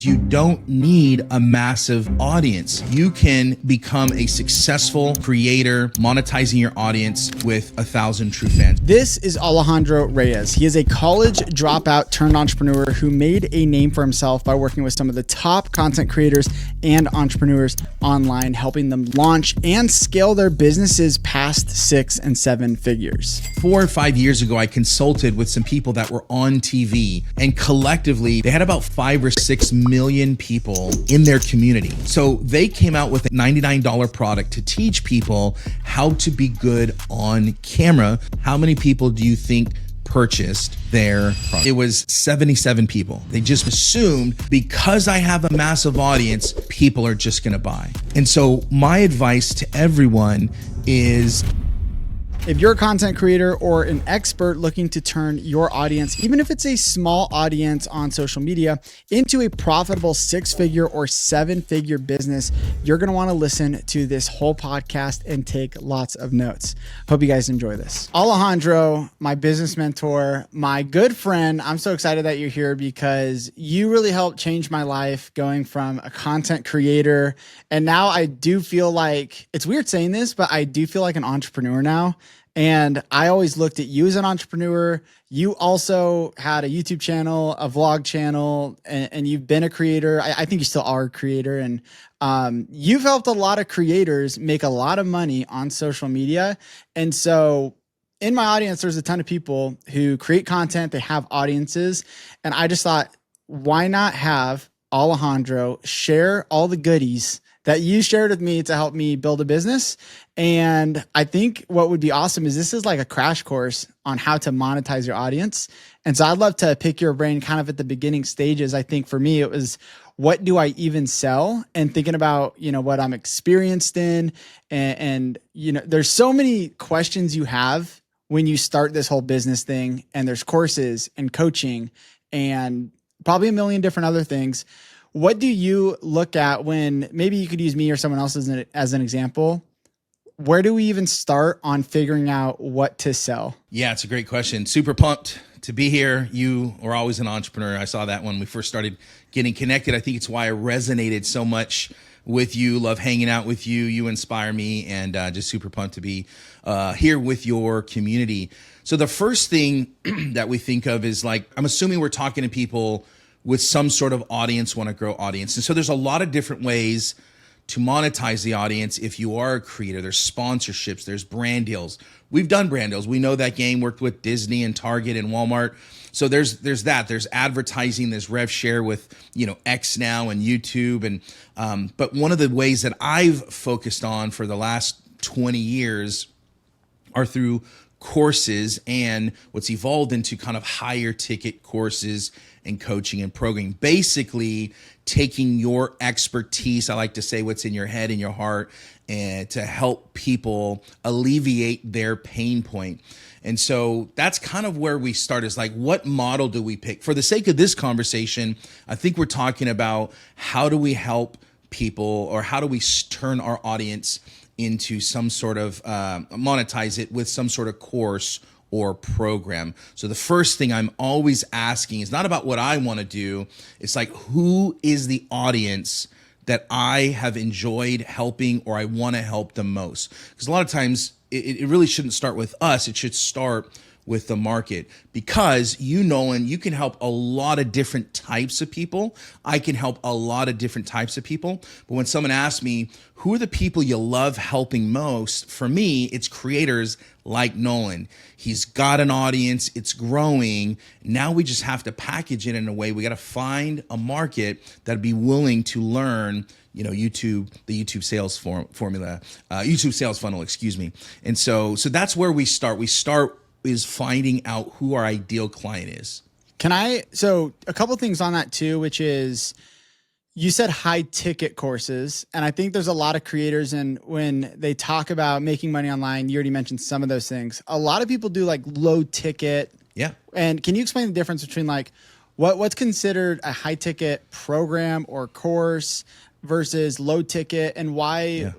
You don't need a massive audience. You can become a successful creator, monetizing your audience with 1,000 true fans. This is Alejandro Reyes. He is a college dropout turned entrepreneur who made a name for himself by working with some of the top content creators and entrepreneurs online, helping them launch and scale their businesses past 6 and 7 figures. 4 or 5 years ago, I consulted with some people that were on TV, and collectively they had about 5 or 6 million people in their community. So they came out with a $99 product to teach people how to be good on camera. How many people do you think purchased their product? It was 77 people. They just assumed because I have a massive audience, people are just gonna buy. And so my advice to everyone is, if you're a content creator or an expert looking to turn your audience, even if it's a small audience on social media, into a profitable 6-figure or 7-figure business, you're going to want to listen to this whole podcast and take lots of notes. Hope you guys enjoy this. Alejandro, my business mentor, my good friend, I'm so excited that you're here because you really helped change my life going from a content creator. And now I do feel like, it's weird saying this, but I do feel like an entrepreneur now. And I always looked at you as an entrepreneur. You also had a YouTube channel, a vlog channel, and you've been a creator. I think you still are a creator. And you've helped a lot of creators make a lot of money on social media. And so in my audience, there's a ton of people who create content. They have audiences. And I just thought, why not have Alejandro share all the goodies that you shared with me to help me build a business. And I think what would be awesome is this is like a crash course on how to monetize your audience. And so I'd love to pick your brain kind of at the beginning stages. I think for me, it was, what do I even sell? And thinking about, what I'm experienced in. And there's so many questions you have when you start this whole business thing, and there's courses and coaching and probably a million different other things. What do you look at when, maybe you could use me or someone else as an example? Where do we even start on figuring out what to sell? Yeah, it's a great question. Super pumped to be here. You are always an entrepreneur. I saw that when we first started getting connected. I think it's why I resonated so much with you. Love hanging out with you. You inspire me, and just super pumped to be here with your community. So the first thing that we think of is, like, I'm assuming we're talking to people with some sort of audience, want to grow audience. And so there's a lot of different ways to monetize the audience. If you are a creator, there's sponsorships, there's brand deals. We've done brand deals. We know that game, worked with Disney and Target and Walmart. So there's that. There's advertising, there's rev share with, X now and YouTube. And but one of the ways that I've focused on for the last 20 years are through courses, and what's evolved into kind of higher ticket courses and coaching and programming. Basically taking your expertise, I like to say what's in your head and your heart, and to help people alleviate their pain point. And so that's kind of where we start, is like, what model do we pick? For the sake of this conversation, I think we're talking about how do we help people, or how do we turn our audience into some sort of monetize it with some sort of course or program. So the first thing I'm always asking is not about what I want to do. It's like, who is the audience that I have enjoyed helping, or I want to help the most? Because a lot of times it really shouldn't start with us. It should start with the market, because Nolan, you can help a lot of different types of people. I can help a lot of different types of people. But when someone asks me, who are the people you love helping most? For me, it's creators like Nolan. He's got an audience, it's growing. Now we just have to package it in a way. We got to find a market that'd be willing to learn, the YouTube sales formula, YouTube sales funnel, excuse me. And so that's where we start. We start is finding out who our ideal client is. So a couple things on that too, which is, you said high ticket courses. And I think there's a lot of creators, and when they talk about making money online, you already mentioned some of those things. A lot of people do like low ticket. Yeah. And can you explain the difference between like what's considered a high ticket program or course versus low ticket, and why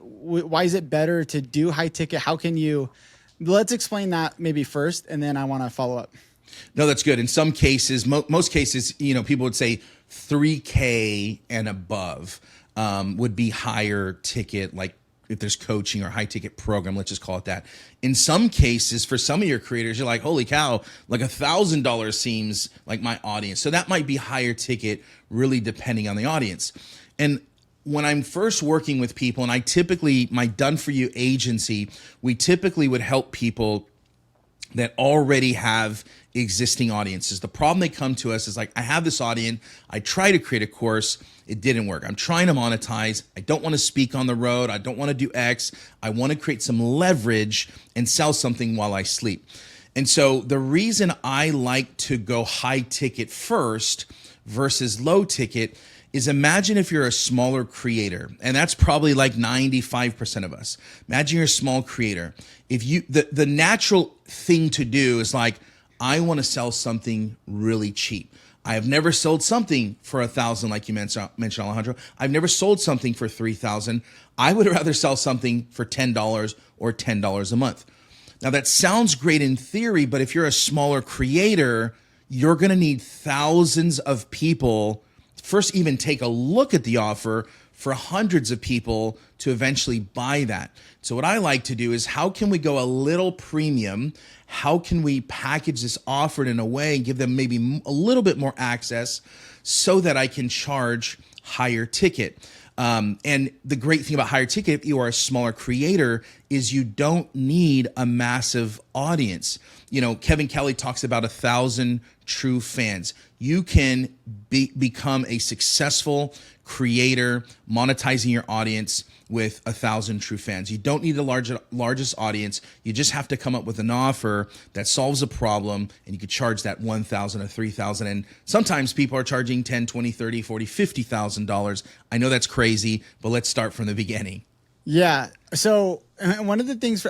is it better to do high ticket? How can you, let's explain that maybe first, and then I want to follow up. No, that's good. In some cases, most cases, people would say $3K and above would be higher ticket, like if there's coaching or high ticket program, let's just call it that. In some cases, for some of your creators, you're like, holy cow, like $1,000 seems like my audience. So that might be higher ticket, really depending on the audience. And when I'm first working with people, and I typically, my done for you agency, we typically would help people that already have existing audiences. The problem they come to us is like, I have this audience, I try to create a course, it didn't work. I'm trying to monetize, I don't want to speak on the road, I don't want to do X, I want to create some leverage and sell something while I sleep. And so the reason I like to go high ticket first versus low ticket is, imagine if you're a smaller creator, and that's probably like 95% of us. Imagine you're a small creator. If you, the natural thing to do is like, I want to sell something really cheap. I have never sold something for $1,000, like you mentioned, Alejandro. I've never sold something for $3,000. I would rather sell something for $10 or $10 a month. Now that sounds great in theory, but if you're a smaller creator, you're going to need thousands of people first even take a look at the offer, for hundreds of people to eventually buy that. So what I like to do is, how can we go a little premium? How can we package this offer in a way and give them maybe a little bit more access so that I can charge higher ticket? And the great thing about higher ticket, if you are a smaller creator, is you don't need a massive audience. You know, Kevin Kelly talks about 1,000 true fans. You can become a successful creator, monetizing your audience with 1,000 true fans. You don't need the largest audience. You just have to come up with an offer that solves a problem, and you could charge that $1,000 or $3,000. And sometimes people are charging $10, $20, $30, $40, $50,000. I know that's crazy, but let's start from the beginning. Yeah. So one of the things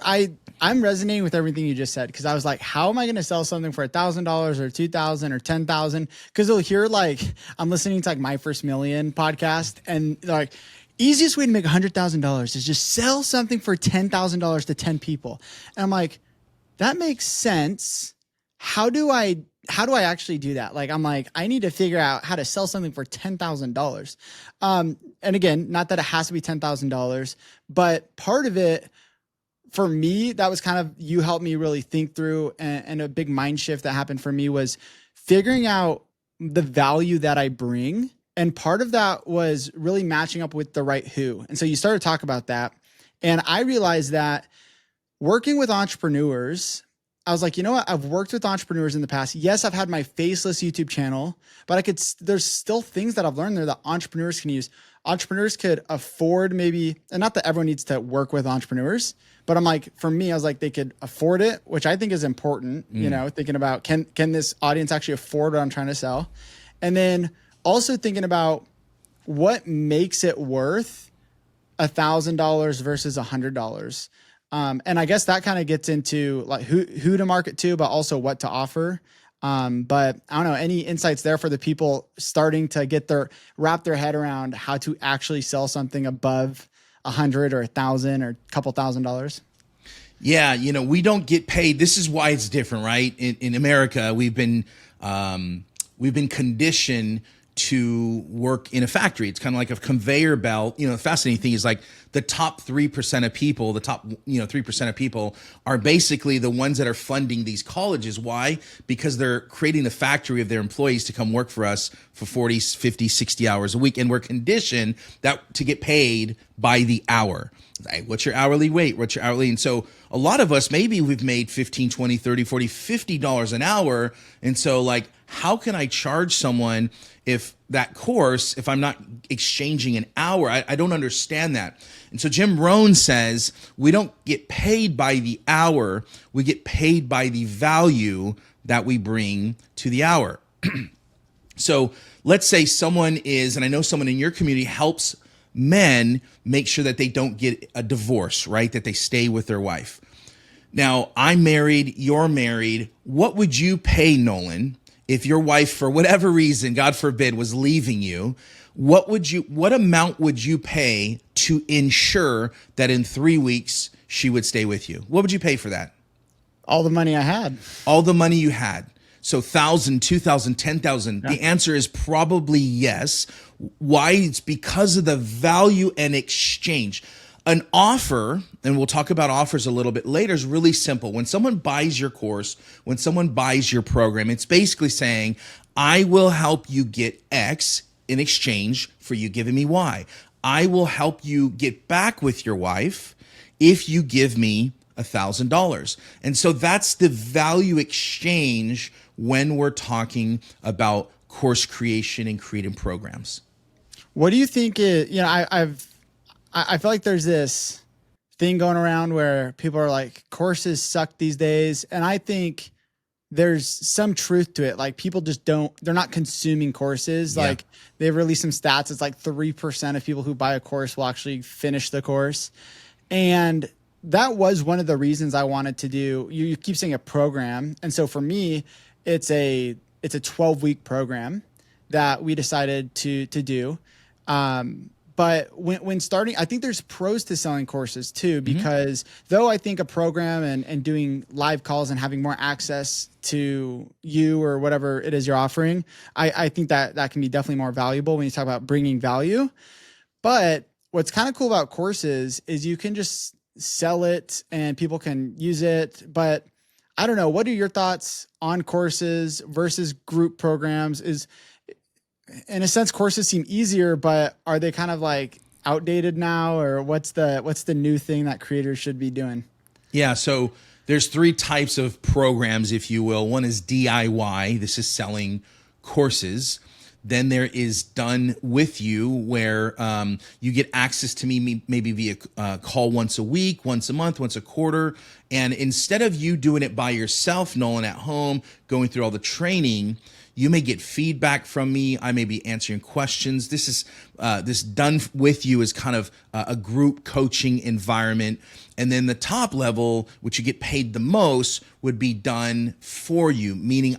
I'm resonating with everything you just said, because I was like, how am I going to sell something for $1,000 or $2,000 or $10,000? Because you'll hear, like, I'm listening to like My First Million podcast, and like, easiest way to make $100,000 is just sell something for $10,000 to 10 people. And I'm like, that makes sense. How do I actually do that? Like, I'm like, I need to figure out how to sell something for $10,000. And again, not that it has to be $10,000, but part of it for me, that was kind of, you helped me really think through, and a big mind shift that happened for me was figuring out the value that I bring. And part of that was really matching up with the right who. And so you started to talk about that. And I realized that working with entrepreneurs, I was like, you know what? I've worked with entrepreneurs in the past. Yes, I've had my faceless YouTube channel, but there's still things that I've learned there that entrepreneurs can use. Entrepreneurs could afford maybe, and not that everyone needs to work with entrepreneurs, but I'm like, for me, I was like, they could afford it, which I think is important, you know, thinking about, can this audience actually afford what I'm trying to sell? And then also thinking about what makes it worth $1,000 versus $100. And I guess that kind of gets into like who to market to, but also what to offer. But I don't know, any insights there for the people starting to wrap their head around how to actually sell something above 100 or 1,000 or a couple $1,000? Yeah, you know, we don't get paid. This is why it's different, right? In America, we've been conditioned to work in a factory. It's kind of like a conveyor belt. You know, the fascinating thing is like the top 3% of people, the top, 3% of people are basically the ones that are funding these colleges. Why? Because they're creating the factory of their employees to come work for us for 40, 50, 60 hours a week. And we're conditioned that to get paid by the hour. Like, what's your hourly rate? What's your hourly? And so a lot of us, maybe we've made 15, 20, 30, 40, $50 an hour. And so like, how can I charge someone if I'm not exchanging an hour? I don't understand that. And so Jim Rohn says, we don't get paid by the hour. We get paid by the value that we bring to the hour. So let's say someone is, and I know someone in your community helps men make sure that they don't get a divorce, right? That they stay with their wife. Now, I'm married, you're married. What would you pay, Nolan, if your wife, for whatever reason, God forbid, was leaving you? What amount would you pay to ensure that in 3 weeks she would stay with you? What would you pay for that? All the money I had. All the money you had. So 1,000, 2,000, 10,000. The answer is probably yes. Why? It's because of the value and exchange. An offer, and we'll talk about offers a little bit later, is really simple. When someone buys your course, when someone buys your program, it's basically saying, I will help you get X in exchange for you giving me Y. I will help you get back with your wife if you give me $1,000. And so that's the value exchange when we're talking about course creation and creating programs. What do you think is, I feel like there's this thing going around where people are like, courses suck these days. And I think there's some truth to it. Like people just they're not consuming courses. Yeah. Like they've released some stats. It's like 3% of people who buy a course will actually finish the course. And that was one of the reasons I wanted to do, you keep saying a program. And so for me, it's a 12-week program that we decided to do. But when starting, I think there's pros to selling courses too, because though I think a program and doing live calls and having more access to you or whatever it is you're offering, I think that can be definitely more valuable when you talk about bringing value. But what's kind of cool about courses is you can just sell it and people can use it. But I don't know, what are your thoughts on courses versus group programs? Is, in a sense, courses seem easier, but are they kind of like outdated now, or what's the new thing that creators should be doing? Yeah. So there's 3 types of programs, if you will. One is DIY. This is selling courses. Then there is done with you, where you get access to me maybe via call once a week, once a month, once a quarter. And instead of you doing it by yourself, Nolan, at home, going through all the training, you may get feedback from me. I may be answering questions. This is this done with you is kind of a group coaching environment. And then the top level, which you get paid the most, would be done for you, meaning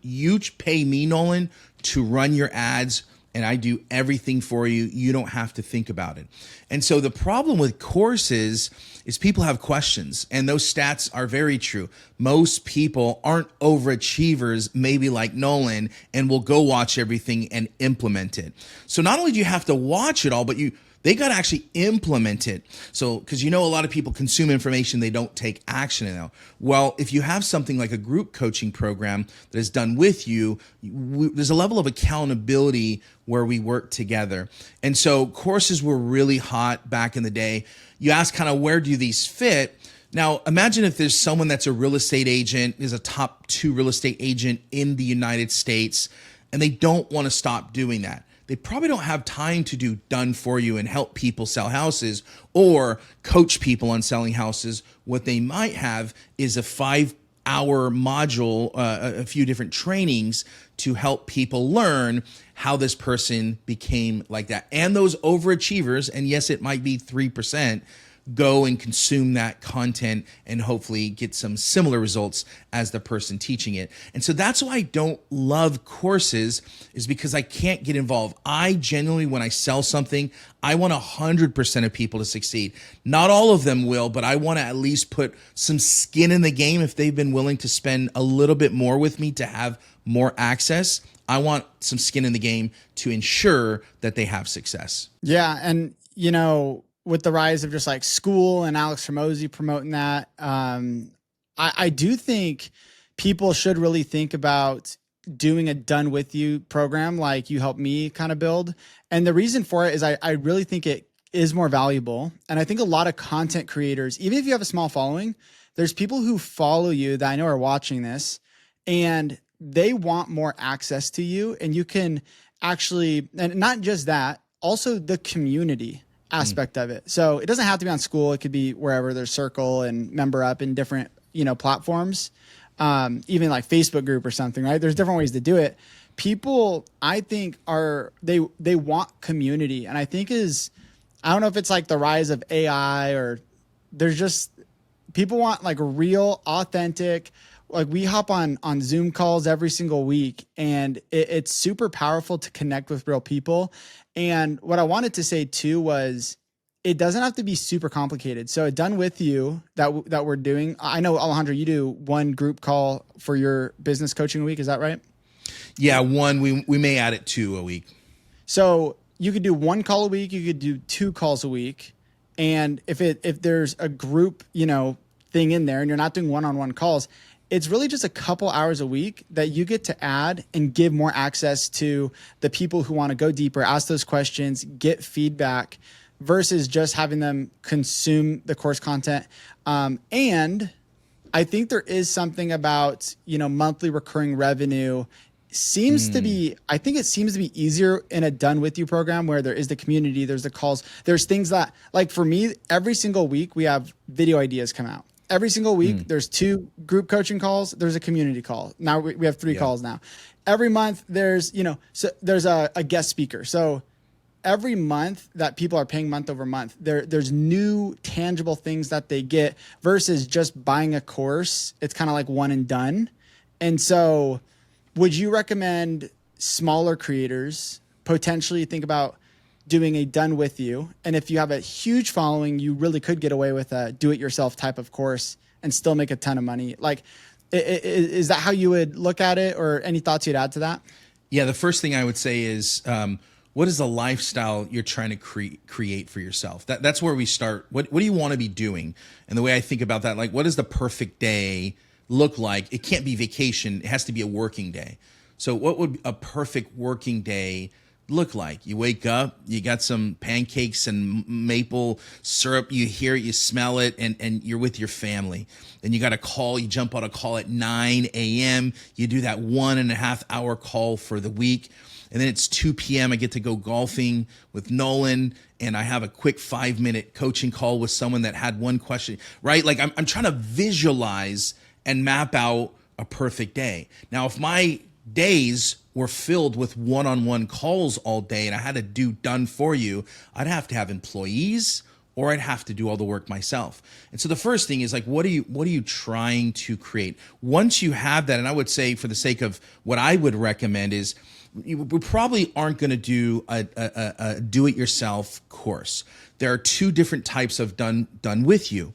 you pay me, Nolan, to run your ads, and I do everything for you. You don't have to think about it. And so the problem with courses is people have questions, and those stats are very true. Most people aren't overachievers, maybe like Nolan, and will go watch everything and implement it. So not only do you have to watch it all, but they got to actually implement it. So, because a lot of people consume information, they don't take action now. Well, if you have something like a group coaching program that is done with you, there's a level of accountability where we work together. And so courses were really hot back in the day. You ask kind of, where do these fit? Now, imagine if there's someone that's a real estate agent, is a top 2 real estate agent in the United States, and they don't want to stop doing that. They probably don't have time to do done for you and help people sell houses or coach people on selling houses. What they might have is a 5-hour module, a few different trainings to help people learn how this person became like that. And those overachievers, and yes, it might be 3%, go and consume that content and hopefully get some similar results as the person teaching it. And so that's why I don't love courses, is because I can't get involved. I genuinely, when I sell something, I want 100% of people to succeed. Not all of them will, but I want to at least put some skin in the game if they've been willing to spend a little bit more with me to have more access. I want some skin in the game to ensure that they have success. Yeah. And, with the rise of just like school and Alex Hormozi promoting that, I do think people should really think about doing a done with you program like you helped me kind of build. And the reason for it is I really think it is more valuable. And I think a lot of content creators, even if you have a small following, there's people who follow you that I know are watching this, and they want more access to you. And you can actually, and not just that, also the community aspect of it. So it doesn't have to be on school. It could be wherever. There's Circle and Member Up in different, platforms, even like Facebook group or something, right? There's different ways to do it. People, I think, they want community. And I think I don't know if it's like the rise of AI, or there's just, people want like real, authentic, like we hop on Zoom calls every single week, and it's super powerful to connect with real people. And what I wanted to say too was, it doesn't have to be super complicated. So a done with you that we're doing, I know Alejandro, you do one group call for your business coaching a week. Is that right? Yeah, one. We may add it 2 a week. So you could do 1 call a week. You could do 2 calls a week. And if there's a group, thing in there and you're not doing one-on-one calls, it's really just a couple hours a week that you get to add and give more access to the people who want to go deeper, ask those questions, get feedback, versus just having them consume the course content. And I think there is something about, monthly recurring revenue seems to be easier in a done with you program where there is the community, there's the calls, there's things that, like for me, every single week we have video ideas come out. Every single week there's 2 group coaching calls, there's a community call. Now we have 3 calls now. Every month there's, so there's a guest speaker. So every month that people are paying month over month, there's new tangible things that they get versus just buying a course. It's kind of like one and done. And so would you recommend smaller creators potentially think about doing a done with you? And if you have a huge following, you really could get away with a do it yourself type of course and still make a ton of money. Like, is that how you would look at it, or any thoughts you'd add to that? Yeah. The first thing I would say is, what is the lifestyle you're trying to create for yourself? That's where we start. What do you want to be doing? And the way I think about that, like, what does the perfect day look like? It can't be vacation. It has to be a working day. So what would a perfect working day look like? You wake up, you got some pancakes and maple syrup, you hear it, you smell it, and you're with your family. Then you got a call, you jump on a call at 9 a.m. You do that 1.5 hour call for the week. And then it's 2 p.m. I get to go golfing with Nolan, and I have a quick 5-minute coaching call with someone that had one question, right? Like I'm trying to visualize and map out a perfect day. Now, if my days were filled with one-on-one calls all day and I had to do done for you, I'd have to have employees, or I'd have to do all the work myself. And so the first thing is, like, what are you trying to create? Once you have that, and I would say, for the sake of what I would recommend, is we probably aren't going to do a do-it-yourself course. There are 2 different types of done with you.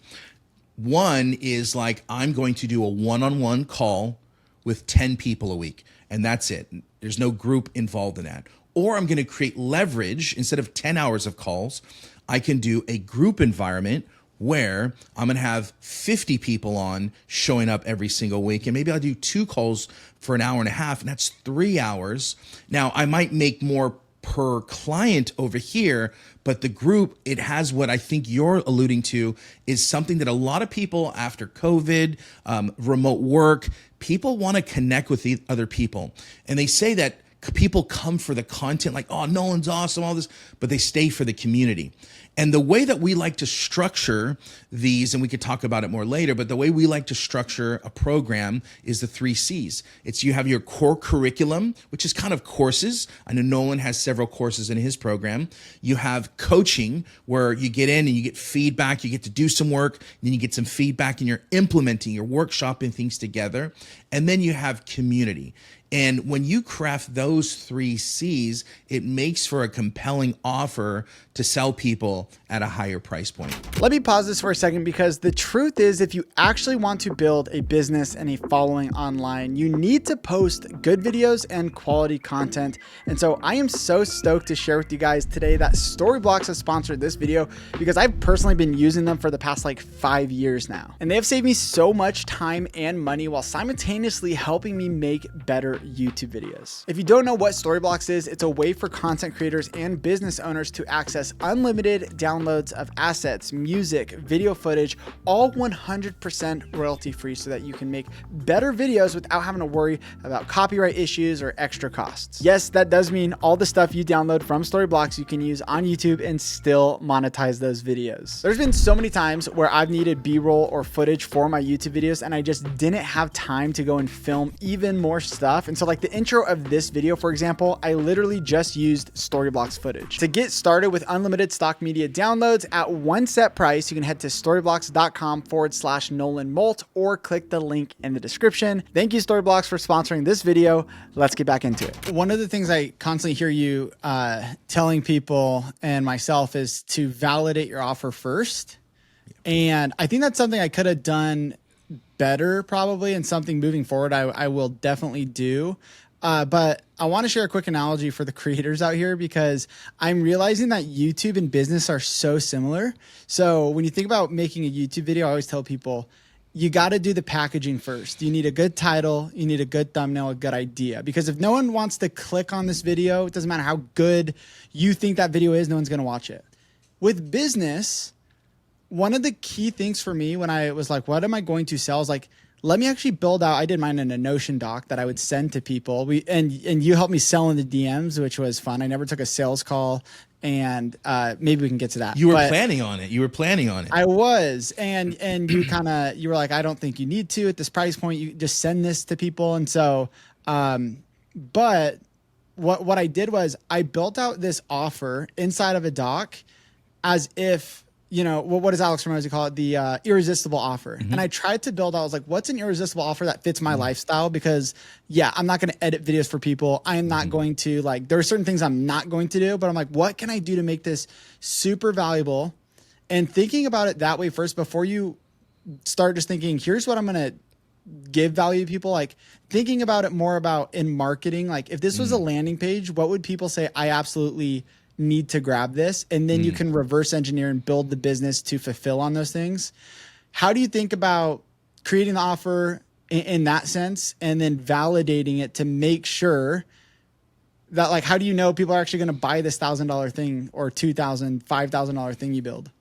One is like, I'm going to do a one-on-one call with 10 people a week, and that's it. There's no group involved in that. Or I'm going to create leverage. Instead of 10 hours of calls, I can do a group environment where I'm going to have 50 people on showing up every single week. And maybe I'll do 2 calls for 1.5 hours, and that's 3 hours. Now, I might make more per client over here, but the group, it has what I think you're alluding to, is something that a lot of people after COVID, remote work, people want to connect with the other people. And they say that people come for the content, like, oh, Nolan's awesome, all this, but they stay for the community. And the way that we like to structure these, and we could talk about it more later, but the way we like to structure a program is the 3 C's. It's, you have your core curriculum, which is kind of courses. I know Nolan has several courses in his program. You have coaching, where you get in and you get feedback, you get to do some work, then you get some feedback, and you're implementing, you're workshopping things together. And then you have community. And when you craft those 3 C's, it makes for a compelling offer to sell people at a higher price point. Let me pause this for a second, because the truth is, if you actually want to build a business and a following online, you need to post good videos and quality content. And so I am so stoked to share with you guys today that Storyblocks has sponsored this video, because I've personally been using them for the past 5 years now. And they have saved me so much time and money while simultaneously helping me make better YouTube videos. If you don't know what Storyblocks is, it's a way for content creators and business owners to access unlimited downloads of assets, music, video footage, all 100% royalty free, so that you can make better videos without having to worry about copyright issues or extra costs. Yes, that does mean all the stuff you download from Storyblocks you can use on YouTube and still monetize those videos. There's been so many times where I've needed B-roll or footage for my YouTube videos, and I just didn't have time to go and film even more stuff stuff. And so like the intro of this video, for example, I literally just used Storyblocks footage. To get started with unlimited stock media downloads at one set price, you can head to storyblocks.com/Nolan Molt or click the link in the description. Thank you, Storyblocks, for sponsoring this video. Let's get back into it. One of the things I constantly hear you telling people and myself is to validate your offer first. And I think that's something I could have done better probably, and something moving forward I will definitely do. But I want to share a quick analogy for the creators out here, because I'm realizing that YouTube and business are so similar. So when you think about making a YouTube video, I always tell people, you got to do the packaging first. You need a good title, you need a good thumbnail, a good idea. Because if no one wants to click on this video, it doesn't matter how good you think that video is, no one's going to watch it. With business, one of the key things for me when I was like, what am I going to sell? Is like, let me actually build out. I did mine in a Notion doc that I would send to people. And you helped me sell in the DMs, which was fun. I never took a sales call, and maybe we can get to that. You were planning on it. You were planning on it. I was, and you were like, I don't think you need to at this price point. You just send this to people. And so, but what I did was I built out this offer inside of a doc as if, you know, what does Alex Ramosi call it? The irresistible offer. And I tried to build out, I was like, what's an irresistible offer that fits my lifestyle? Because yeah, I'm not going to edit videos for people. I am not going to, like, there are certain things I'm not going to do, but I'm like, what can I do to make this super valuable? And thinking about it that way first, before you start just thinking, here's what I'm going to give value to people, like thinking about it more about in marketing. Like if this was a landing page, what would people say? I absolutely need to grab this. And then you can reverse engineer and build the business to fulfill on those things. How do you think about creating the offer in that sense, and then validating it to make sure that, like, how do you know people are actually going to buy this $1,000 thing or $2,000, $5,000 thing you build?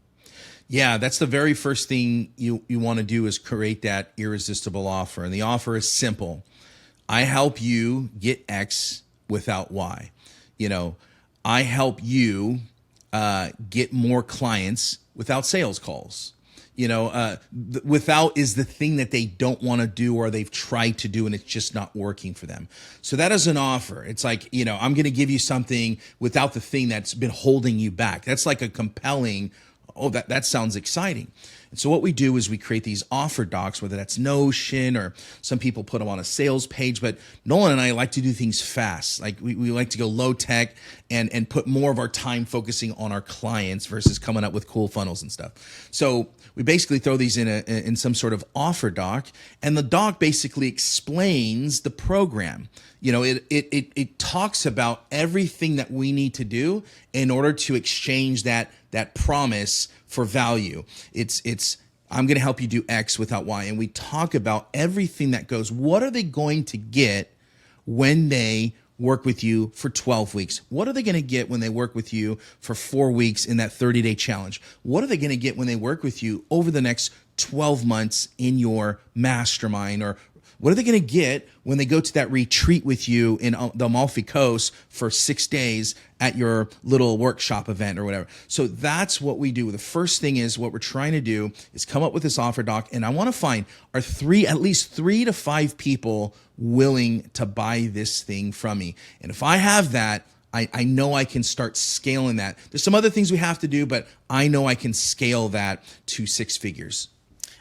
Yeah, that's the very first thing you want to do, is create that irresistible offer. And the offer is simple. I help you get X without Y. You know, I help you get more clients without sales calls. You know, without is the thing that they don't want to do, or they've tried to do and it's just not working for them. So that is an offer. It's like, you know, I'm going to give you something without the thing that's been holding you back. That's like a compelling, oh, that sounds exciting. And so what we do is we create these offer docs, whether that's Notion or some people put them on a sales page. But Nolan and I like to do things fast. Like we like to go low tech and put more of our time focusing on our clients versus coming up with cool funnels and stuff. So we basically throw these in some sort of offer doc, and the doc basically explains the program. You know, it talks about everything that we need to do in order to exchange that promise for value. It's I'm going to help you do X without Y. And we talk about everything that goes. What are they going to get when they work with you for 12 weeks? What are they going to get when they work with you for 4 weeks in that 30-day challenge? What are they going to get when they work with you over the next 12 months in your mastermind? Or what are they going to get when they go to that retreat with you in the Amalfi Coast for 6 days at your little workshop event or whatever? So that's what we do. The first thing is, what we're trying to do is come up with this offer doc. And I want to find at least 3 to 5 people willing to buy this thing from me. And if I have that, I know I can start scaling that. There's some other things we have to do, but I know I can scale that to 6 figures.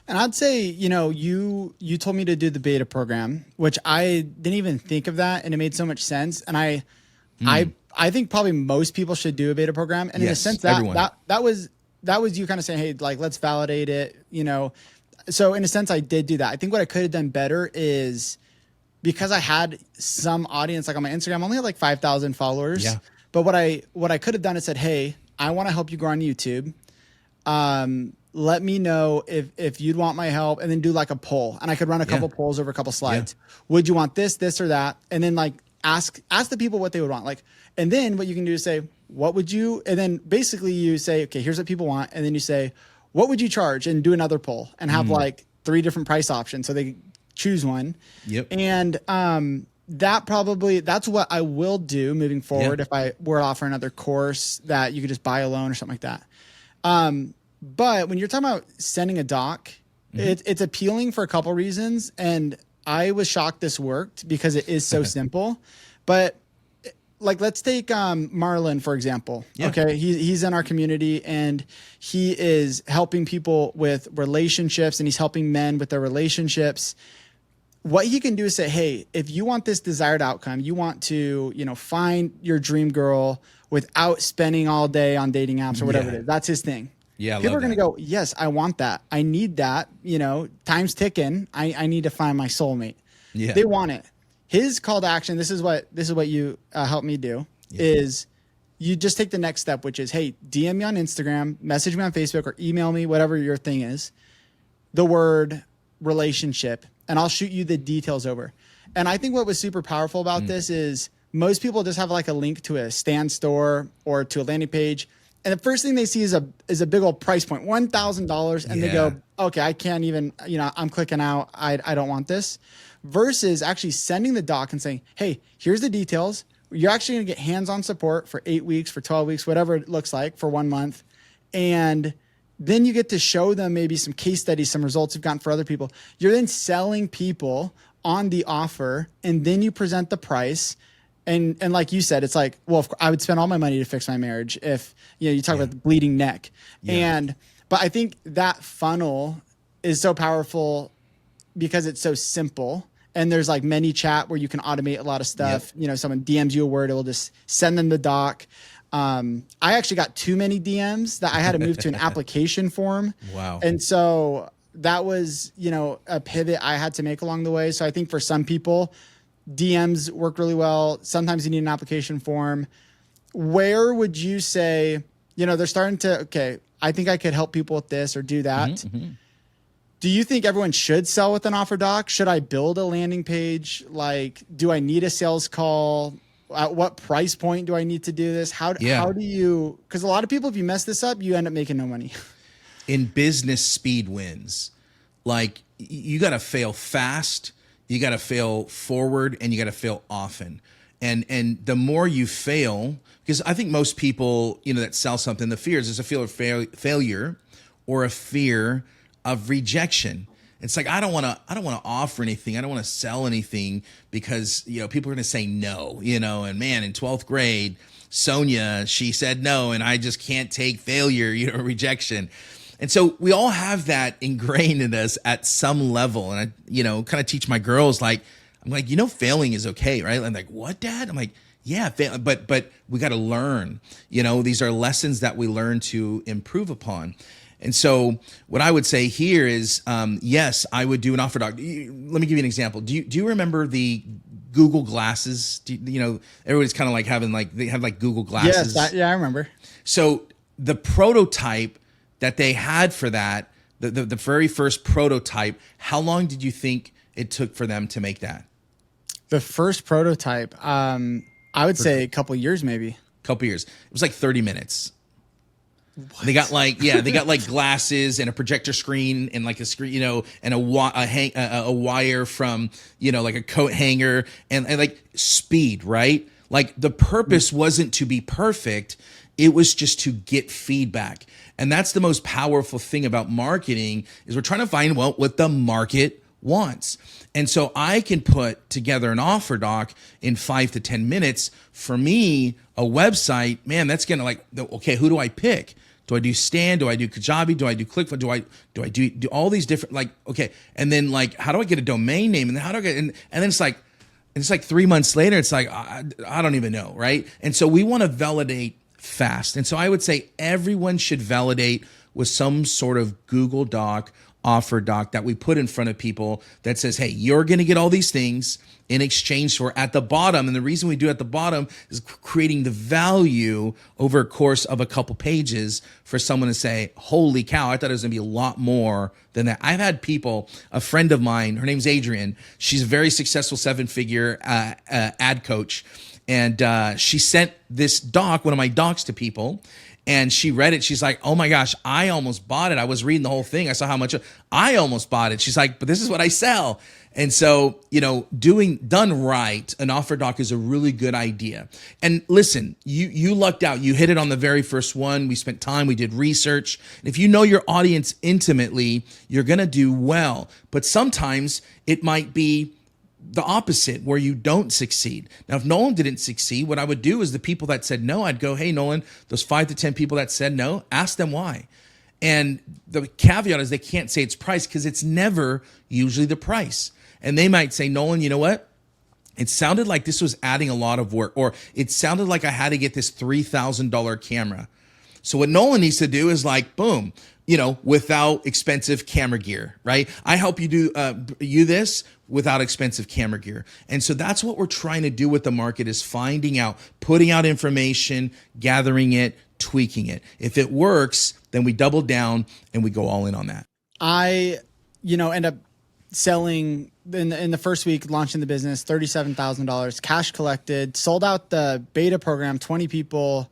And I'd say, you know, you told me to do the beta program, which I didn't even think of that, and it made so much sense. And I think probably most people should do a beta program. And in a sense that was you kind of saying, hey, like, let's validate it, you know. So in a sense, I did do that. I think what I could have done better is, because I had some audience, like on my Instagram, I only had like 5,000 followers. Yeah. But what I could have done is said, hey, I want to help you grow on YouTube. Let me know if you'd want my help, and then do like a poll. And I could run a couple polls over a couple slides. Yeah. Would you want this, or that? And then like ask the people what they would want. Like, and then what you can do is say, what would you, and then basically you say, okay, here's what people want. And then you say, what would you charge? And do another poll and have like 3 different price options. So they choose one. Yep. And that's what I will do moving forward. If I were to offer another course that you could just buy alone or something like that. But when you're talking about sending a doc, it's appealing for a couple reasons. And I was shocked this worked because it is so simple. But like, let's take Marlon, for example. Yeah. Okay. He's in our community and he is helping people with relationships and he's helping men with their relationships. What he can do is say, hey, if you want this desired outcome, you want to, find your dream girl without spending all day on dating apps or whatever it is. That's his thing. Yeah. People are going to go, yes, I want that. I need that. Time's ticking. I need to find my soulmate. Yeah. They want it. His call to action, this is what you helped me do, is you just take the next step, which is, hey, DM me on Instagram, message me on Facebook, or email me, whatever your thing is, the word relationship, and I'll shoot you the details over. And I think what was super powerful about this is most people just have like a link to a Stan store or to a landing page. And the first thing they see is a big old price point, $1,000. And they go, okay, I can't even, I'm clicking out. I don't want this. Versus actually sending the doc and saying, hey, here's the details. You're actually going to get hands-on support for 8 weeks, for 12 weeks, whatever it looks like, for 1 month. And then you get to show them maybe some case studies, some results you've gotten for other people. You're then selling people on the offer, and then you present the price. And like you said, it's like, well, I would spend all my money to fix my marriage if, you talk about the bleeding neck. But I think that funnel is so powerful because it's so simple. And there's like ManyChat where you can automate a lot of stuff. Someone DMs you a word, it will just send them the doc. I actually got too many DMs that I had to move to an application form. Wow. And so that was, a pivot I had to make along the way. So I think for some people, DMs work really well. Sometimes you need an application form. Where would you say, they're starting to, okay, I think I could help people with this or do that. Mm-hmm. Do you think everyone should sell with an offer doc? Should I build a landing page? Like, do I need a sales call? At what price point do I need to do this? How do you, because a lot of people, if you mess this up, you end up making no money. In business, speed wins. Like, you got to fail fast, you got to fail forward, and you got to fail often. And the more you fail, because I think most people, that sell something, the fear is a fear of failure or a fear of rejection. It's like, I don't want to offer anything. I don't want to sell anything because, people are going to say no, and man, in 12th grade, Sonia, she said no, and I just can't take failure, rejection. And so we all have that ingrained in us at some level. And I, kind of teach my girls, I'm like, failing is okay, right? I'm like, what, Dad? I'm like, yeah, but we got to learn, these are lessons that we learn to improve upon. And so what I would say here is, yes, I would do an offer doc. Let me give you an example. Do you remember the Google glasses? Everybody's kind of like having they have like Google glasses. Yes, I remember. So the prototype that they had for that, the very first prototype, how long did you think it took for them to make that? The first prototype, I would say a couple years, maybe. Couple years. It was like 30 minutes. What? They got glasses and a projector screen and like a screen, and a wire from, like a coat hanger and like speed, right? Like the purpose wasn't to be perfect. It was just to get feedback. And that's the most powerful thing about marketing is we're trying to find what the market wants. And so I can put together an offer doc in 5 to 10 minutes. For me, a website, man, that's going to okay, who do I pick? Do I do Stan? Do I do Kajabi? Do I do ClickFunnels? Do I do all these different, okay. And then how do I get a domain name? And then how do I get, and then it's like 3 months later, it's like, I don't even know. Right. And so we want to validate fast. And so I would say everyone should validate with some sort of Google Doc, offer doc that we put in front of people that says, hey, you're going to get all these things in exchange for at the bottom. And the reason we do at the bottom is creating the value over a course of a couple pages for someone to say, holy cow, I thought it was going to be a lot more than that. I've had people, a friend of mine, her name's Adrienne. She's a very successful 7-figure ad coach. And she sent this doc, one of my docs, to people. And she read it. She's like, oh my gosh, I almost bought it. I was reading the whole thing. I saw how much I almost bought it. She's like, but this is what I sell. And so, done right, an offer doc is a really good idea. And listen, you lucked out. You hit it on the very first one. We spent time, we did research. And if you know your audience intimately, you're going to do well. But sometimes it might be the opposite, where you don't succeed. Now, if Nolan didn't succeed, what I would do is the people that said no, I'd go, hey, Nolan, those 5 to 10 people that said no, ask them why. And the caveat is they can't say it's price, because it's never usually the price. And they might say, Nolan, you know what? It sounded like this was adding a lot of work, or it sounded like I had to get this $3,000 camera. So what Nolan needs to do is like, boom, without expensive camera gear, right? I help you do this without expensive camera gear. And so that's what we're trying to do with the market, is finding out, putting out information, gathering it, tweaking it. If it works, then we double down and we go all in on that. I, end up selling in the first week, launching the business, $37,000 cash collected, sold out the beta program, 20 people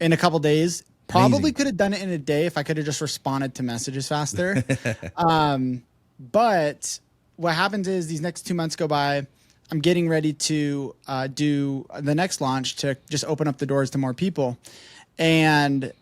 in a couple days. Probably Amazing. could have done it in a day if I could have just responded to messages faster. But what happens is these next 2 months go by. I'm getting ready to do the next launch to just open up the doors to more people. And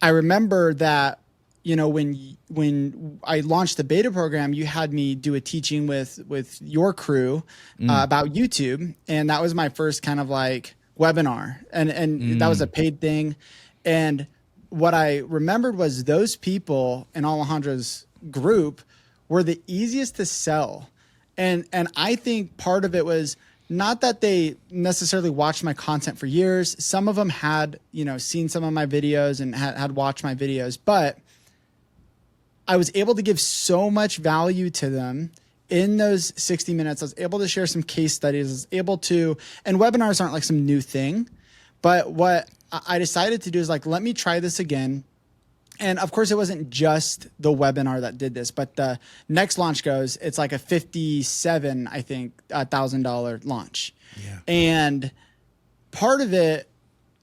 I remember that, when I launched the beta program, you had me do a teaching with your crew about YouTube. And that was my first kind of like webinar. And that was a paid thing. And what I remembered was those people in Alejandro's group were the easiest to sell. And I think part of it was not that they necessarily watched my content for years. Some of them had, seen some of my videos and had watched my videos, but I was able to give so much value to them in those 60 minutes. I was able to share some case studies. I was able to, and webinars aren't like some new thing, but what I decided to do is like, let me try this again. And of course, it wasn't just the webinar that did this, but the next launch goes, it's like a $57,000, I think, $1,000 launch. Yeah. And part of it,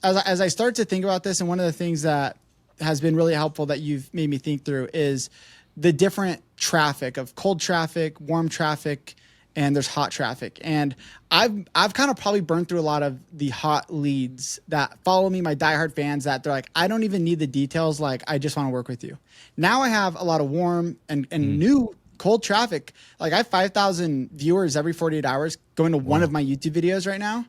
as I start to think about this, and one of the things that has been really helpful that you've made me think through is the different traffic of cold traffic, warm traffic, and there's hot traffic. And I've kind of probably burned through a lot of the hot leads that follow me, my diehard fans, that they're like, I don't even need the details. Like, I just want to work with you. Now I have a lot of warm and new cold traffic. Like, I have 5,000 viewers every 48 hours going to one of my YouTube videos right now.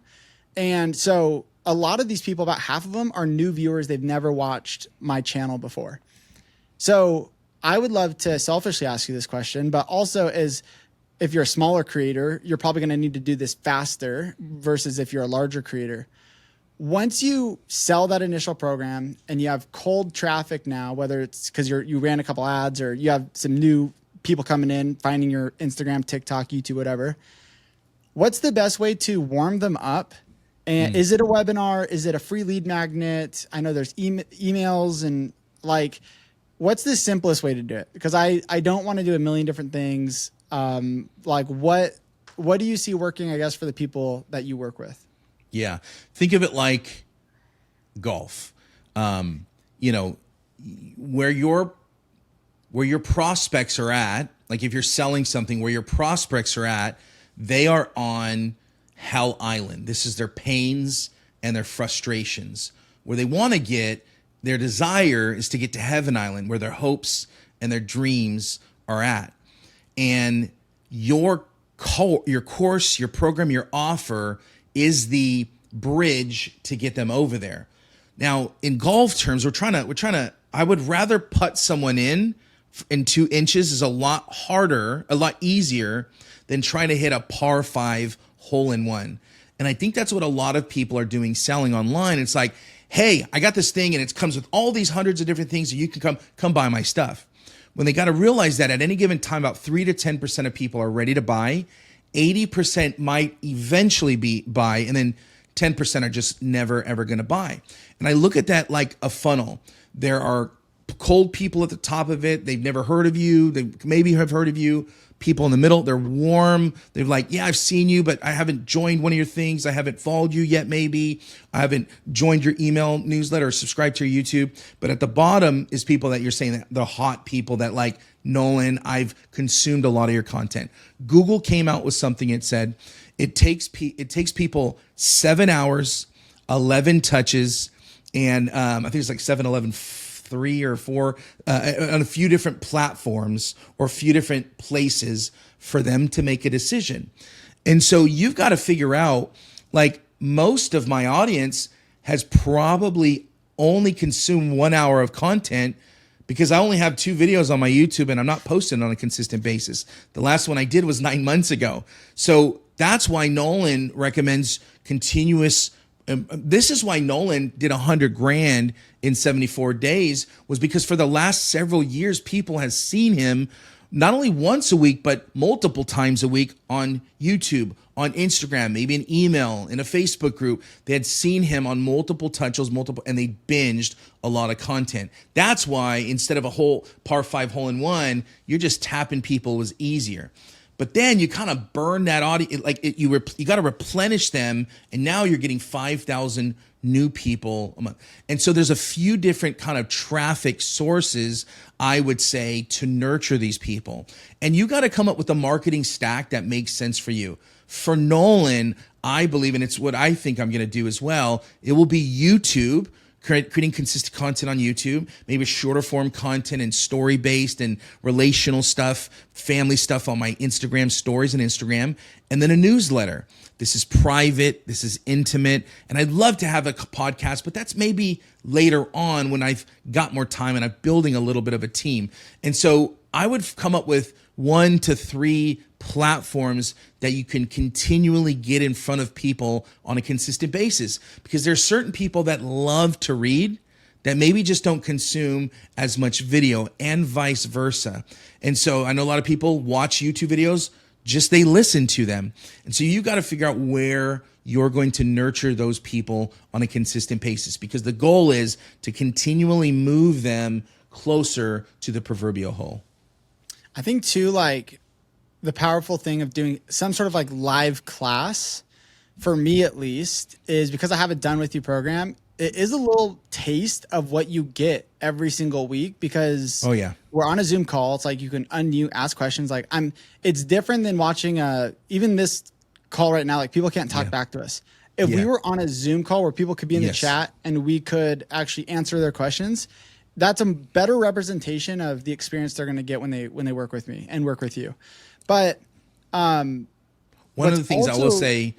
And so a lot of these people, about half of them, are new viewers. They've never watched my channel before. So I would love to selfishly ask you this question, but also is, if you're a smaller creator, you're probably going to need to do this faster versus if you're a larger creator. Once you sell that initial program and you have cold traffic now, whether it's because you ran a couple ads or you have some new people coming in, finding your Instagram, TikTok, YouTube, whatever, what's the best way to warm them up? And is it a webinar? Is it a free lead magnet? I know there's emails, and like, what's the simplest way to do it? Because I don't want to do a million different things. Like what do you see working, I guess, for the people that you work with? Yeah. Think of it like golf. Where your prospects are at, like if you're selling something, where your prospects are at, they are on Hell Island. This is their pains and their frustrations. Where they want to get, their desire is to get to Heaven Island, where their hopes and their dreams are at. And your course, your program, your offer is the bridge to get them over there. Now, in golf terms, we're trying to, I would rather putt someone in 2 inches is a lot harder, a lot easier than trying to hit a par 5 hole in one. And I think that's what a lot of people are doing selling online. It's like, hey, I got this thing and it comes with all these hundreds of different things, and you can come buy my stuff. When they got to realize that at any given time, about 3 to 10% of people are ready to buy, 80% might eventually buy, and then 10% are just never, ever going to buy. And I look at that like a funnel. There are cold people at the top of it. They've never heard of you. They maybe have heard of you, people in the middle. They're warm. They're like, yeah, I've seen you, but I haven't joined one of your things. I haven't followed you yet, maybe. I haven't joined your email newsletter or subscribed to your YouTube. But at the bottom is people that you're saying that the hot people that like, Nolan, I've consumed a lot of your content. Google came out with something. It said it takes people 7 hours, 11 touches, and I think it's like 7-11 3 or 4 on a few different platforms or a few different places for them to make a decision. And so you've got to figure out, like, most of my audience has probably only consumed 1 hour of content because I only have 2 videos on my YouTube and I'm not posting on a consistent basis. The last one I did was 9 months ago. So that's why Nolan recommends continuous. This is why Nolan did 100 grand in 74 days, was because for the last several years, people have seen him not only once a week, but multiple times a week on YouTube, on Instagram, maybe an email, in a Facebook group. They had seen him on multiple touches, and they binged a lot of content. That's why instead of a whole par 5 hole in one, you're just tapping people was easier. But then you kind of burn that audience, you got to replenish them, and now you're getting 5,000 new people a month. And so there's a few different kind of traffic sources, I would say, to nurture these people. And you got to come up with a marketing stack that makes sense for you. For Nolan, I believe, and it's what I think I'm going to do as well, it will be YouTube, creating consistent content on YouTube, maybe shorter form content and story based and relational stuff, family stuff on my Instagram stories and Instagram, and then a newsletter. This is private, this is intimate, and I'd love to have a podcast, but that's maybe later on when I've got more time and I'm building a little bit of a team. And so I would come up with 1 to 3 platforms that you can continually get in front of people on a consistent basis, because there's certain people that love to read that maybe just don't consume as much video, and vice versa. And so I know a lot of people watch YouTube videos, just they listen to them. And so you got to figure out where you're going to nurture those people on a consistent basis, because the goal is to continually move them closer to the proverbial hole. I think too, like, the powerful thing of doing some sort of like live class, for me at least, is because I have a Done With You program. It is a little taste of what you get every single week, because we're on a Zoom call. It's like you can unmute, ask questions. Like, it's different than watching even this call right now. Like, people can't talk back to us. If we were on a Zoom call where people could be in the chat and we could actually answer their questions, that's a better representation of the experience they're going to get when they work with me and work with you. But one of the things I will say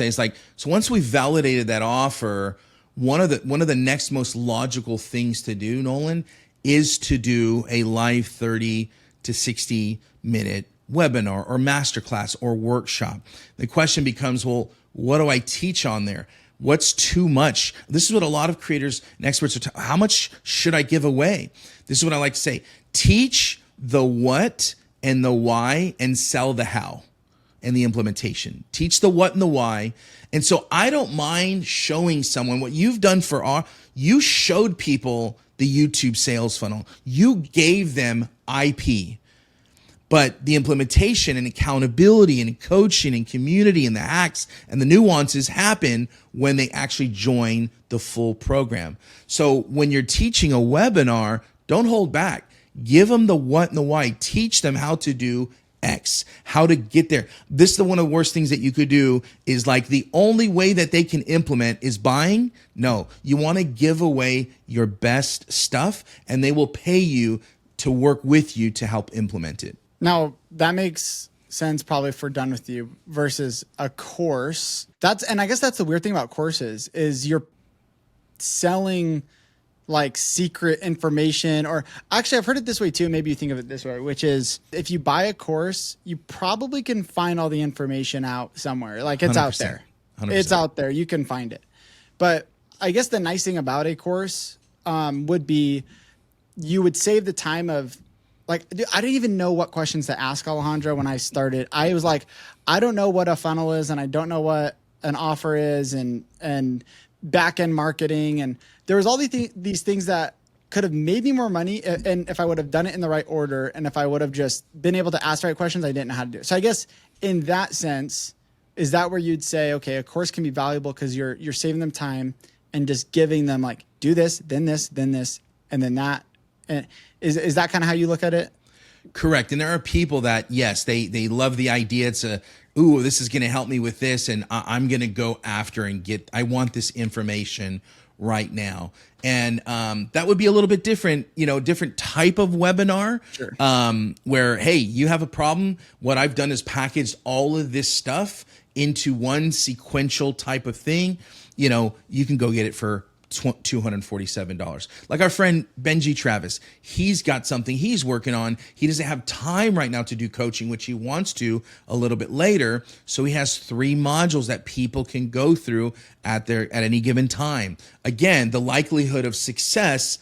is, like, so once we validated that offer, one of the next most logical things to do, Nolan, is to do a live 30 to 60 minute webinar or masterclass or workshop. The question becomes, well, what do I teach on there? What's too much? This is what a lot of creators and experts are how much should I give away? This is what I like to say. Teach the what and the why, and sell the how and the implementation. Teach the what and the why. And so I don't mind showing someone what you've done you showed people the YouTube sales funnel. You gave them IP. But the implementation and accountability and coaching and community and the hacks and the nuances happen when they actually join the full program. So when you're teaching a webinar, don't hold back. Give them the what and the why. Teach them how to do X, how to get there. This is one of the worst things that you could do, is like the only way that they can implement is buying. No, you want to give away your best stuff, and they will pay you to work with you to help implement it. Now, that makes sense probably for Done With You versus a course. And I guess that's the weird thing about courses, is you're selling like secret information. Or actually, I've heard it this way too. Maybe you think of it this way, which is, if you buy a course, you probably can find all the information out somewhere. Like, it's 100%, out there. 100%. It's out there. You can find it. But I guess the nice thing about a course would be, you would save the time of, like, I didn't even know what questions to ask Alejandro when I started. I was like, I don't know what a funnel is, and I don't know what an offer is, and back-end marketing. And there was all these things that could have made me more money, and if I would have done it in the right order, and if I would have just been able to ask the right questions, I didn't know how to do it. So I guess in that sense, is that where you'd say, okay, a course can be valuable because you're saving them time and just giving them like, do this, then this, then this, and then that. And is that kind of how you look at it? Correct. And there are people that, yes, they love the idea. It's ooh, this is going to help me with this, and I'm going to go after and I want this information right now. And that would be a little bit different, different type of webinar. Sure. Where, hey, you have a problem. What I've done is packaged all of this stuff into one sequential type of thing. You can go get it for $247. Like our friend Benji Travis, he's got something he's working on. He doesn't have time right now to do coaching, which he wants to a little bit later. So he has 3 modules that people can go through at any given time. Again, the likelihood of success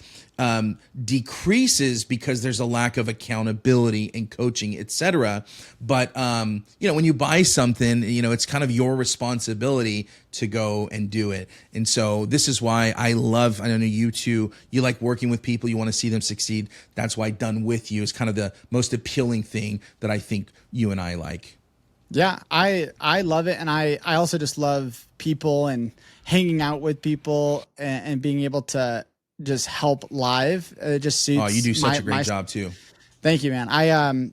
decreases because there's a lack of accountability and coaching, etc. But when you buy something, it's kind of your responsibility to go and do it. And so this is why I know you too, you like working with people, you want to see them succeed. That's why Done With You is kind of the most appealing thing that I think you and I like. Yeah, I love it. And I also just love people and hanging out with people and being able to just help live. It just suits. Oh, you do such a great job too. Thank you, man.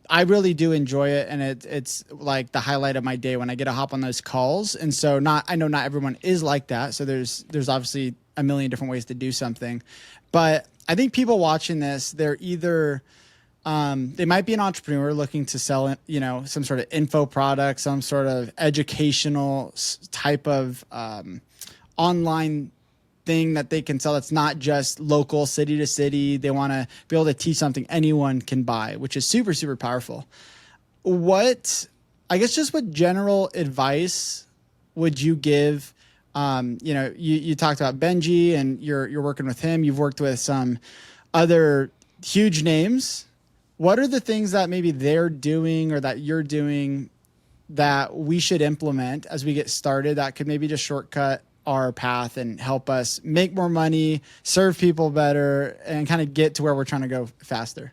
I really do enjoy it, and it's like the highlight of my day when I get to hop on those calls. And so I know not everyone is like that. So there's obviously a million different ways to do something, but I think people watching this, they're either they might be an entrepreneur looking to sell, some sort of info product, some sort of educational type of online thing that they can sell that's not just local, city to city. They want to be able to teach something anyone can buy, which is super, super powerful. What general advice would you give? You talked about Benji and you're working with him. You've worked with some other huge names. What are the things that maybe they're doing or that you're doing that we should implement as we get started that could maybe just shortcut our path and help us make more money, serve people better, and kind of get to where we're trying to go faster?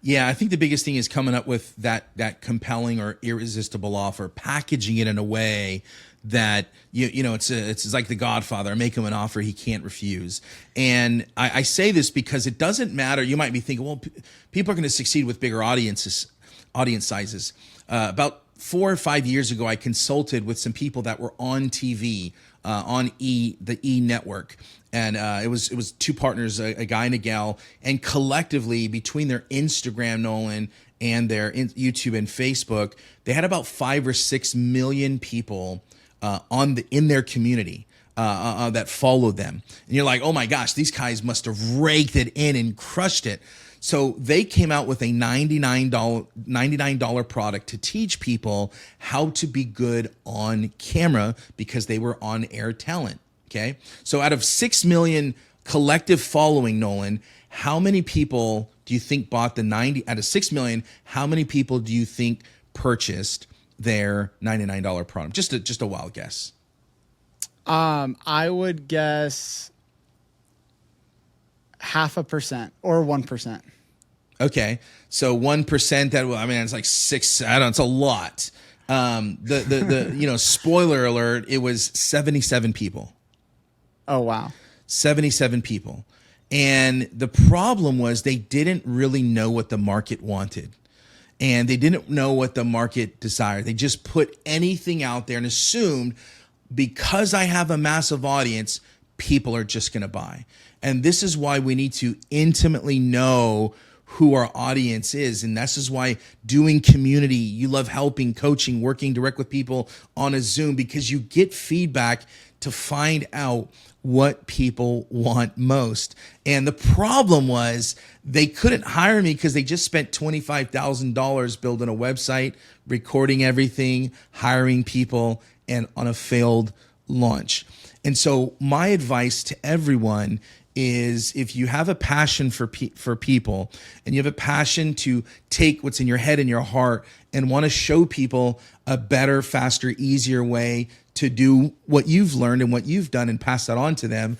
Yeah, I think the biggest thing is coming up with that compelling or irresistible offer, packaging it in a way that it's like The Godfather. I make him an offer he can't refuse. And I say this because it doesn't matter. You might be thinking, well, people are going to succeed with bigger audience sizes. About 4 or 5 years ago, I consulted with some people that were on TV, on the E network. And it was 2 partners, a guy and a gal, and collectively between their Instagram, Nolan, and their YouTube and Facebook, they had about 5 or 6 million people in their community that followed them. And you're like, oh my gosh, these guys must have raked it in and crushed it. So they came out with a $99 product to teach people how to be good on camera because they were on-air talent, okay? So out of 6 million collective following, Nolan, how many people do you think bought out of 6 million, how many people do you think purchased their $99 product? Just a wild guess. I would guess 0.5% or 1%. Okay, so 1%. It's like 6. I don't know. It's a lot. Spoiler alert. It was 77 people. Oh wow, 77 people, and the problem was they didn't really know what the market wanted, and they didn't know what the market desired. They just put anything out there and assumed because I have a massive audience, people are just going to buy. And this is why we need to intimately know who our audience is. And this is why doing community, you love helping, coaching, working direct with people on a Zoom, because you get feedback to find out what people want most. And the problem was they couldn't hire me because they just spent $25,000 building a website, recording everything, hiring people, and on a failed launch. And so my advice to everyone is, if you have a passion for people and you have a passion to take what's in your head and your heart and want to show people a better, faster, easier way to do what you've learned and what you've done and pass that on to them,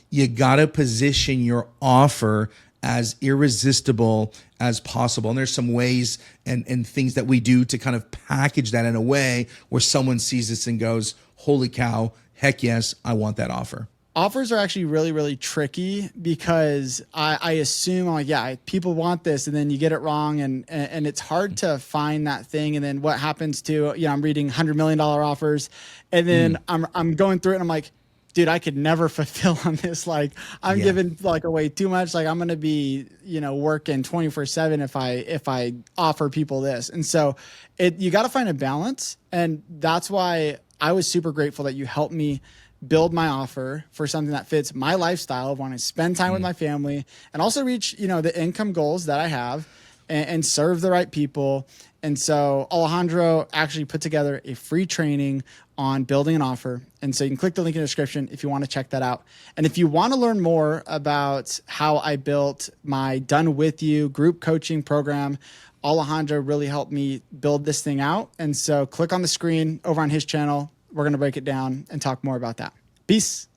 you got to position your offer as irresistible as possible. And there's some ways and things that we do to kind of package that in a way where someone sees this and goes, holy cow, heck yes, I want that offer. Offers are actually really, really tricky because I assume, I'm like, yeah, people want this, and then you get it wrong, and it's hard to find that thing. And then what happens to, I'm reading $100 million offers, and then I'm going through it, and I'm like, dude, I could never fulfill on this. Like, I'm giving like away too much. Like, I'm going to be, working 24/7 if I offer people this. And so you got to find a balance. And that's why I was super grateful that you helped me build my offer for something that fits my lifestyle of wanting to spend time with my family and also reach, the income goals that I have and serve the right people. And so Alejandro actually put together a free training on building an offer. And so you can click the link in the description if you want to check that out. And if you want to learn more about how I built my Done With You group coaching program, Alejandro really helped me build this thing out. And so click on the screen over on his channel. We're going to break it down and talk more about that. Peace.